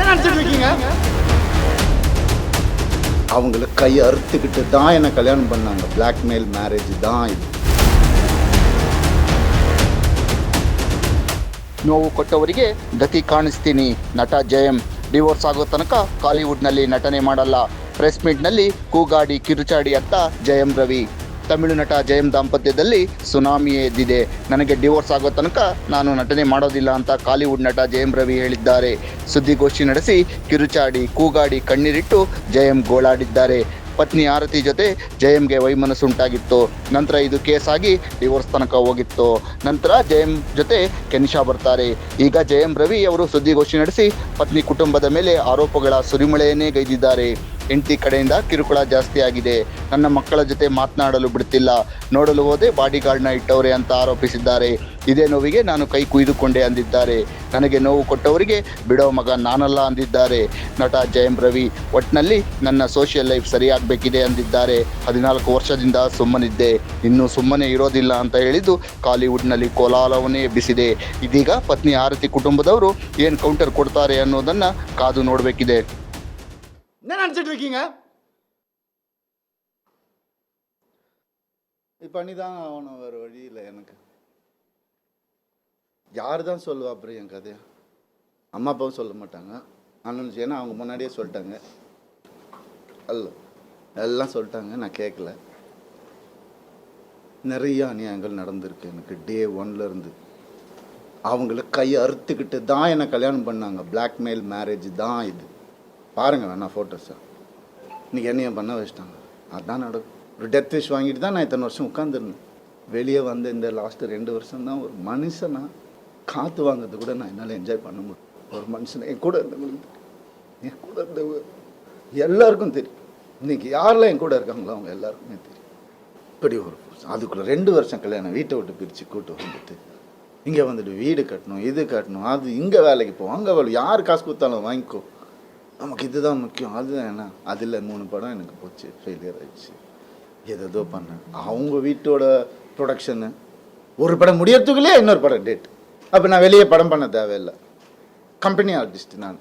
நினைச்சிட்டு இருக்கீங்க? அவங்கள கை அறுத்துக்கிட்டு தான் என்ன கல்யாணம் பண்ணாங்க. பிளாக்மெயில் மேரேஜ் தான் இது. ನೋವು ಕೊಟ್ಟವರಿಗೆ ಗತಿ ಕಾಣಿಸ್ತೀನಿ. ನಟ ಜಯಂ ಡಿವೋರ್ಸ್ ಆಗೋ ತನಕ ಕಾಲಿವುಡ್ನಲ್ಲಿ ನಟನೆ ಮಾಡಲ್ಲ. ಪ್ರೆಸ್ ಮೀಟ್ನಲ್ಲಿ ಕೂಗಾಡಿ ಕಿರುಚಾಡಿ ಅಂತ ಜಯಂ ರವಿ. ತಮಿಳು ನಟ ಜಯಂ ದಾಂಪತ್ಯದಲ್ಲಿ ಸುನಾಮಿಯೇ ಎದ್ದಿದೆ. ನನಗೆ ಡಿವೋರ್ಸ್ ಆಗೋ ತನಕ ನಾನು ನಟನೆ ಮಾಡೋದಿಲ್ಲ ಅಂತ ಕಾಲಿವುಡ್ ನಟ ಜಯಂ ರವಿ ಹೇಳಿದ್ದಾರೆ. ಸುದ್ದಿಗೋಷ್ಠಿ ನಡೆಸಿ ಕಿರುಚಾಡಿ ಕೂಗಾಡಿ ಕಣ್ಣೀರಿಟ್ಟು ಜಯಂ ಗೋಳಾಡಿದ್ದಾರೆ. ಪತ್ನಿ ಆರತಿ ಜೊತೆ ಜಯಂಗೆ ವೈಮನಸ್ಸುಂಟಾಗಿತ್ತು. ನಂತರ ಇದು ಕೇಸ್ ಆಗಿ ಡಿವೋರ್ಸ್ ತನಕ ಹೋಗಿತ್ತು. ನಂತರ ಜಯಂ ಜೊತೆ ಕೆನಿಷಾ ಬರ್ತಾರೆ. ಈಗ ಜಯಂ ರವಿ ಅವರು ಸುದ್ದಿಗೋಷ್ಠಿ ನಡೆಸಿ ಪತ್ನಿ ಕುಟುಂಬದ ಮೇಲೆ ಆರೋಪಗಳ ಸುರಿಮಳೆಯನ್ನೇ ಗೈದಿದ್ದಾರೆ. ಹೆಂಡತಿ ಕಡೆಯಿಂದ ಕಿರುಕುಳ ಜಾಸ್ತಿ ಆಗಿದೆ. ನನ್ನ ಮಕ್ಕಳ ಜೊತೆ ಮಾತನಾಡಲು ಬಿಡ್ತಿಲ್ಲ. ನೋಡಲು ಹೋದೆ ಬಾಡಿಗಾರ್ಡ್ನ ಇಟ್ಟವ್ರೆ ಅಂತ ಆರೋಪಿಸಿದ್ದಾರೆ. ಇದೇ ನೋವಿಗೆ ನಾನು ಕೈ ಕುಯ್ದುಕೊಂಡೆ ಅಂದಿದ್ದಾರೆ. ನನಗೆ ನೋವು ಕೊಟ್ಟವರಿಗೆ ಬಿಡೋ ಮಗ ನಾನಲ್ಲ ಅಂದಿದ್ದಾರೆ ನಟ ಜಯಂ ರವಿ. ಒಟ್ಟಿನಲ್ಲಿ ನನ್ನ ಸೋಷಿಯಲ್ ಲೈಫ್ ಸರಿಯಾಗಬೇಕಿದೆ ಅಂದಿದ್ದಾರೆ. 14 ವರ್ಷದಿಂದ ಸುಮ್ಮನಿದ್ದೆ, ಇನ್ನೂ ಸುಮ್ಮನೆ ಇರೋದಿಲ್ಲ ಅಂತ ಹೇಳಿದ್ದು ಕಾಲಿವುಡ್ನಲ್ಲಿ ಕೋಲಾಹಲವನ್ನೇ ಎಬ್ಬಿಸಿದೆ. ಇದೀಗ ಪತ್ನಿ ಆರತಿ ಕುಟುಂಬದವರು ಏನು ಕೌಂಟರ್ ಕೊಡ್ತಾರೆ ಅನ್ನೋದನ್ನು ಕಾದು ನೋಡಬೇಕಿದೆ. என்ன நினைச்சிட்டு இருக்கீங்க? இது பண்ணி தான் ஆகணும், வேறு வழி இல்லை எனக்கு. யார் தான் சொல்லுவா அப்புறம் என் கதையை? அம்மா அப்பாவும் சொல்ல மாட்டாங்க, அண்ணன். ஏன்னா அவங்க முன்னாடியே சொல்லிட்டாங்க. அல்ல எல்லாம் சொல்லிட்டாங்க, நான் கேட்கல. நிறைய அநியாயங்கள் நடந்திருக்கு எனக்கு. டே 1லேருந்து அவங்கள கை அறுத்துக்கிட்டு தான் என்னை கல்யாணம் பண்ணாங்க. பிளாக்மெயில் மேரேஜ் தான் இது. பாருங்கள் வேணா ஃபோட்டோஸை. இன்றைக்கி என்னையும் பண்ண வச்சிட்டாங்க. அதுதான் நடக்கும். ஒரு டெத் விஷ் வாங்கிட்டு தான் நான் இத்தனை வருஷம் உட்காந்துருந்தேன். வெளியே வந்து இந்த லாஸ்ட்டு 2 வருஷம் தான் ஒரு மனுஷனா காற்று வாங்கிறது கூட நான் என்னால் என்ஜாய் பண்ண முடியும். ஒரு மனுஷனை என் கூட இருந்தவங்களுக்கு, என் கூட இருந்தவங்க எல்லாருக்கும் தெரியும். இன்றைக்கி யாரெல்லாம் என் கூட இருக்காங்களோ அவங்க எல்லாருக்குமே தெரியும். இப்படி ஒரு அதுக்குள்ளே 2 வருஷம் கல்யாணம், வீட்டை விட்டு பிரித்து கூட்டு வந்துட்டு இங்கே வந்துட்டு வீடு கட்டணும், இது கட்டணும், அது இங்கே வேலைக்கு போவோம், அங்கே வேலை, யார் காசு கொடுத்தாலும் வாங்கிக்கோ, நமக்கு இதுதான் முக்கியம். அதுதான் என்ன, அதில் 3 படம் எனக்கு போச்சு, ஃபெயிலியர் ஆயிடுச்சு. ஏதோ பண்ணேன். அவங்க வீட்டோட ப்ரொடக்ஷனு ஒரு படம் முடியறதுக்குள்ளே இன்னொரு படம் டேட். அப்போ நான் வெளியே படம் பண்ண தேவையில்லை. கம்பெனி ஆர்டிஸ்ட் நான்.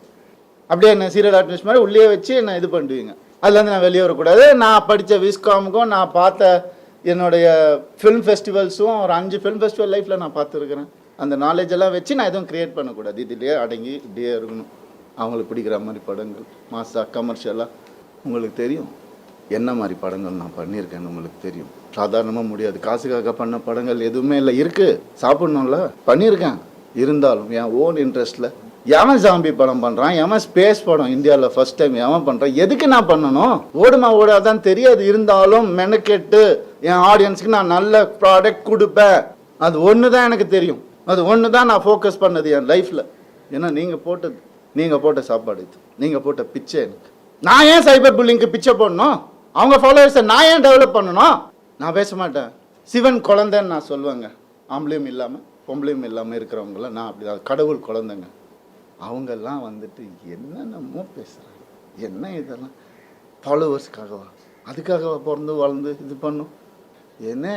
அப்படியே என்ன சீரியல் ஆர்டிஸ்ட் மாதிரி உள்ளே வச்சு என்ன இது பண்ணுவீங்க. அதுலேருந்து நான் வெளியே வரக்கூடாது. நான் படித்த விஸ்காமுக்கும் நான் பார்த்த என்னுடைய ஃபிலிம் ஃபெஸ்டிவல்ஸும் ஒரு 5 ஃபிலிம் ஃபெஸ்டிவல் லைஃப்பில் நான் பார்த்துருக்குறேன். அந்த நாலேஜ் எல்லாம் வச்சு நான் எதுவும் க்ரியேட் பண்ணக்கூடாது. இதுலேயே அடங்கி இப்படியே இருக்கணும். அவங்களுக்கு பிடிக்கிற மாதிரி படங்கள், மாசா கமர்ஷியலாக. உங்களுக்கு தெரியும் என்ன மாதிரி படங்கள் நான் பண்ணியிருக்கேன்னு உங்களுக்கு தெரியும். சாதாரணமாக முடியாது. காசுக்காக பண்ண படங்கள் எதுவுமே இல்லை. இருக்குது, சாப்பிட்ணும்ல, பண்ணியிருக்கேன். இருந்தாலும் என் ஓன் இன்ட்ரெஸ்ட்டில் எவன் ஜாம்பி படம் பண்ணுறான், எவன் ஸ்பேஸ் படம் இந்தியாவில் ஃபஸ்ட் டைம் எவன் பண்ணுறான், எதுக்கு நான் பண்ணணும்? ஓடுமா ஓடாதான் தெரியாது. இருந்தாலும் மெனக்கெட்டு என் ஆடியன்ஸுக்கு நான் நல்ல ப்ராடக்ட் கொடுப்பேன். அது ஒன்று தான் எனக்கு தெரியும். அது ஒன்று தான் நான் ஃபோக்கஸ் பண்ணது என் லைஃப்பில். ஏன்னா நீங்கள் போட்ட சாப்பாடு இது, நீங்கள் போட்ட பிச்சை எனக்கு. நான் ஏன் சைபர் புல்லிங்க்கு பிச்சை போடணும்? அவங்க ஃபாலோவர்ஸை நான் ஏன் டெவலப் பண்ணணும்? நான் பேச மாட்டேன். சிவன் குழந்தைன்னு நான் சொல்லுவேங்க. ஆம்பளையும் இல்லாமல் பொம்பளையும் இல்லாமல் இருக்கிறவங்களாம் நான் அப்படி தான். கடவுள் குழந்தைங்க. அவங்கெல்லாம் வந்துட்டு என்னென்னமோ பேசுகிறாங்க. என்ன இதெல்லாம் ஃபாலோவர்ஸுக்காகவா? அதுக்காகவா பிறந்து வளர்ந்து இது பண்ணும்? என்ன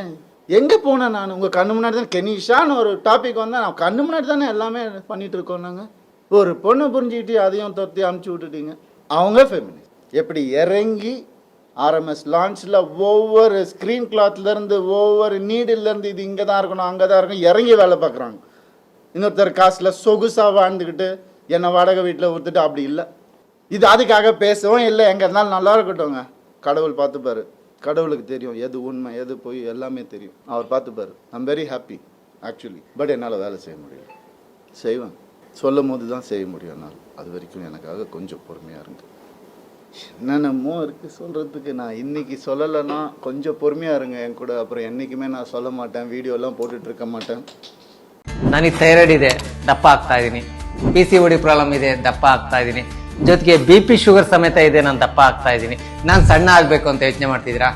எங்கே போனேன் நான்? உங்கள் கண்ணு முன்னாடி தான் கெனிஷான்னு ஒரு டாபிக் வந்தால் நான் கண்ணு முன்னாடி தானே எல்லாமே பண்ணிகிட்டு இருக்கோம். நாங்கள் ஒரு பொண்ணை புரிஞ்சுக்கிட்டு அதையும் தொத்தி அமுச்சு விட்டுட்டீங்க. அவங்க ஃபெமினிஸ்ட். எப்படி இறங்கி ஆர்எம்எஸ் லான்ச்சில் ஒவ்வொரு ஸ்க்ரீன் கிளாத்லேருந்து ஒவ்வொரு நீடிலேருந்து இது இங்கே தான் இருக்கணும், அங்கே தான் இருக்கணும், இறங்கி வேலை பார்க்குறாங்க. இன்னொருத்தர் காசில் சொகுசாக வாழ்ந்துக்கிட்டு என்னை வாடகை வீட்டில் ஊற்றுட்டு அப்படி இல்லை. இது அதுக்காக பேசவும் இல்லை. எங்கே இருந்தாலும் நல்லா இருக்கட்டும்ங்க. கடவுள் பார்த்துப்பார். கடவுளுக்கு தெரியும் எது உண்மை எது போய் எல்லாமே தெரியும். அவர் பார்த்துப்பார். I'm very happy actually. But என்னால் வேலை செய்ய முடியல. செய்வேன், சொல்லும் போது தான் செய்ய முடியும். என்னால் அது வரைக்கும் எனக்காக கொஞ்சம் பொறுமையாக இருங்க. என்னென்னமோ இருக்குது சொல்கிறதுக்கு. நான் இன்றைக்கி சொல்லலைன்னா கொஞ்சம் பொறுமையாக இருங்க என் கூட. அப்புறம் என்றைக்குமே நான் சொல்ல மாட்டேன், வீடியோலாம் போட்டுட்ருக்க மாட்டேன். ನನಗೆ ಥೈರಾಯ್ಡ್ ಇದೆ, ದಪ್ಪ ಆಗ್ತಾ ಇದ್ದೀನಿ. PCOD ಪ್ರಾಬ್ಲಮ್ ಇದೆ, ದಪ್ಪ ಆಗ್ತಾ ಇದ್ದೀನಿ. ಜೊತೆಗೆ BP ಶುಗರ್ ಸಮೇತ ಇದೆ, ನಾನು ದಪ್ಪ ಆಗ್ತಾ ಇದ್ದೀನಿ. ನಾನು ಸಣ್ಣ ಆಗಬೇಕು ಅಂತ ಯೋಚನೆ ಮಾಡ್ತಿದ್ದೀರಾ?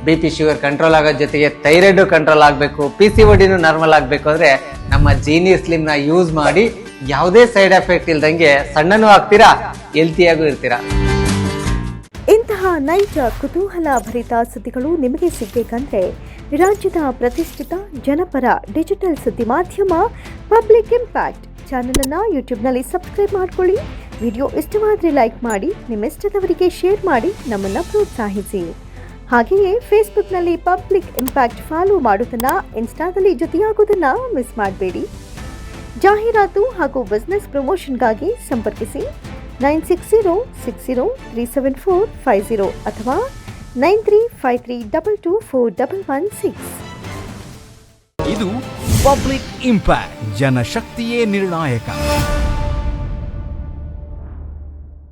BP ಶುಗರ್ ಕಂಟ್ರೋಲ್ ಆಗೋದ್ ಜೊತೆಗೆ ಥೈರಾಯ್ಡ್ ಕಂಟ್ರೋಲ್ ಆಗಬೇಕು, PCODನೂ ನಾರ್ಮಲ್ ಆಗಬೇಕು ಅಂದರೆ ನಮ್ಮ ಜೀನಿಯಸ್ ಸ್ಲಿಮ್ನ ಯೂಸ್ ಮಾಡಿ ಯಾವುದೇ ಸೈಡ್ ಎಫೆಕ್ಟ್ ಇಲ್ದಂಗೆ ಸಣ್ಣನೂ ಆಗ್ತೀರಾ, ಹೆಲ್ತಿಯಾಗೂ ಇರ್ತೀರಾ. ಇಂತಹ ನೈಜ ಕುತೂಹಲ ಭರಿತ ಸುದ್ದಿಗಳು ನಿಮಗೆ ಸಿಗಬೇಕಂದ್ರೆ ರಾಜ್ಯದ ಪ್ರತಿಷ್ಠಿತ ಜನಪರ ಡಿಜಿಟಲ್ ಸುದ್ದಿ ಮಾಧ್ಯಮ ಪಬ್ಲಿಕ್ ಇಂಪ್ಯಾಕ್ಟ್ ಚಾನೆಲ್ ಅನ್ನು ಯೂಟ್ಯೂಬ್ನಲ್ಲಿ ಸಬ್ಸ್ಕ್ರೈಬ್ ಮಾಡ್ಕೊಳ್ಳಿ. ವಿಡಿಯೋ ಇಷ್ಟವಾದರೆ ಲೈಕ್ ಮಾಡಿ, ನಿಮ್ಮಿಷ್ಟದವರಿಗೆ ಶೇರ್ ಮಾಡಿ ನಮ್ಮನ್ನು ಪ್ರೋತ್ಸಾಹಿಸಿ. ಹಾಗೆಯೇ ಫೇಸ್ಬುಕ್ನಲ್ಲಿ ಪಬ್ಲಿಕ್ ಇಂಪ್ಯಾಕ್ಟ್ ಫಾಲೋ ಮಾಡೋದನ್ನು, ಇನ್ಸ್ಟಾದಲ್ಲಿ ಜೊತೆಯಾಗೋದನ್ನು ಮಿಸ್ ಮಾಡಬೇಡಿ. ಜಾಹೀರಾತು ಹಾಗೂ ಬಿಸ್ನೆಸ್ ಪ್ರಮೋಷನ್ಗಾಗಿ ಸಂಪರ್ಕಿಸಿ 9606037450 ಅಥವಾ 9353224116. ಇದು ಪಬ್ಲಿಕ್ ಇಂಪ್ಯಾಕ್ಟ್, ಜನಶಕ್ತಿಯೇ ನಿರ್ಣಾಯಕ.